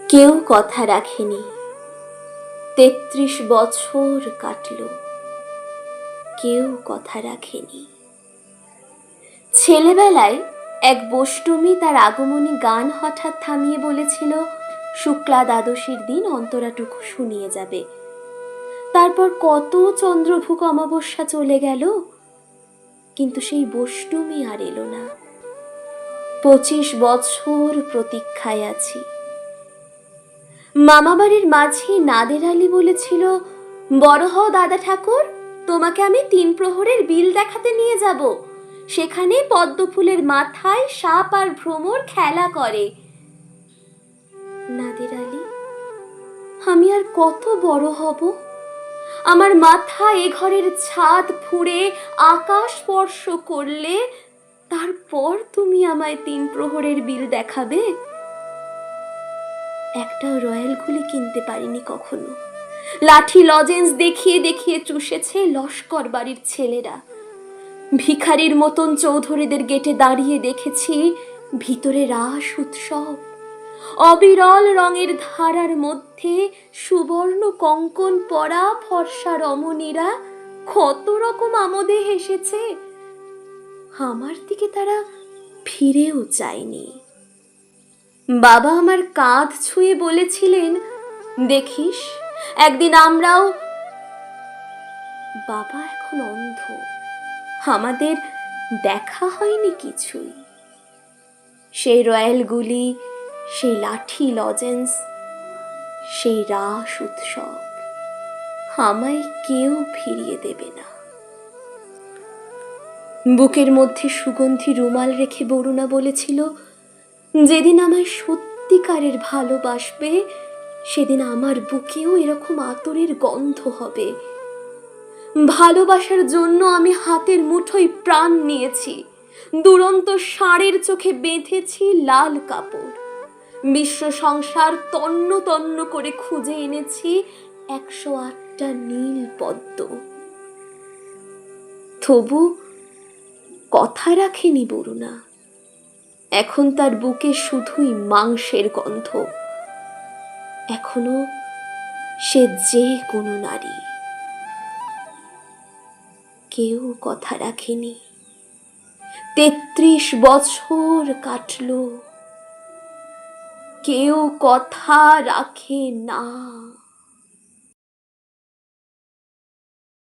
কেউ কথা রাখেনি। ৩৩ বছর কাটল, কেউ কথা রাখেনি। ছেলেবেলায় এক বষ্টমী তার আগমনী গান হঠাৎ থামিয়ে বলেছিল, শুক্লা দ্বাদশীর দিন অন্তরাটুকু শুনিয়ে যাবে। তারপর কত চন্দ্রভুক অমাবস্যা চলে গেল, কিন্তু সেই বষ্টমী আর এলো না। ২৫ বছর প্রতীক্ষায় আছি। মামাবাড়ির মাঝি নাদের আলী বলেছিল, বড় হও দাদা ঠাকুর, তোমাকে আমি ৩ প্রহরের বিল দেখাতে নিয়ে যাব। সেখানে পদ্ম ফুলের মাথায় সাপ আর ভ্রমর খেলা করে। নাদের আলী, আমি আর কত বড় হব? আমার মাথা এ ঘরের ছাদ ফুঁড়ে আকাশ স্পর্শ করলে তারপর তুমি আমায় ৩ প্রহরের বিল দেখাবে? একটা রয়্যাল গুলি কিনতে পারিনি কখনো। লাঠি লজেন্স দেখিয়ে দেখিয়ে চুষেছে লস্কর বাড়ির ছেলেরা। ভিখারির মতন চৌধুরীদের গেটে দাঁড়িয়ে দেখেছি ভিতরে রাস উৎসব। অবিরল রঙের ধারার মধ্যে সুবর্ণ কঙ্কন পরা ফর্সা রমণীরা কত রকম আমোদে হেসেছে। আমার দিকে তারা ফিরেও চায়নি। বাবা আমার কাঁধ ছুঁয়ে বলেছিলেন, দেখিস একদিন আমরাও। বাবা এখন অন্ধ, আমাদের দেখা হয়নি কিছুই। সেই রয়্যাল গুলি, সেই লাঠি লজেন্স, সেই রাস উৎসব আমায় কেউ ফিরিয়ে দেবে না। বুকের মধ্যে সুগন্ধি রুমাল রেখে বরুণা বলেছিল, যেদিন আমায় সত্যিকারের ভালোবাসবে সেদিন আমার বুকেও এরকম আতরের গন্ধ হবে। ভালোবাসার জন্য আমি হাতের মুঠোয় প্রাণ নিয়েছি। দুরন্ত ষাঁড়ের চোখে বেঁধেছি লাল কাপড়। বিশ্ব সংসার তন্ন তন্ন করে খুঁজে এনেছি ১০৮টা নীল পদ্ম। তবু কথা রাখেনি বরুণা। এখন তার বুকে শুধুই মাংসের গন্ধ। এখনো সে যে কোনো নারী। কেউ কথা রাখেনি। ৩৩ বছর কাটল, কেউ কথা রাখে না।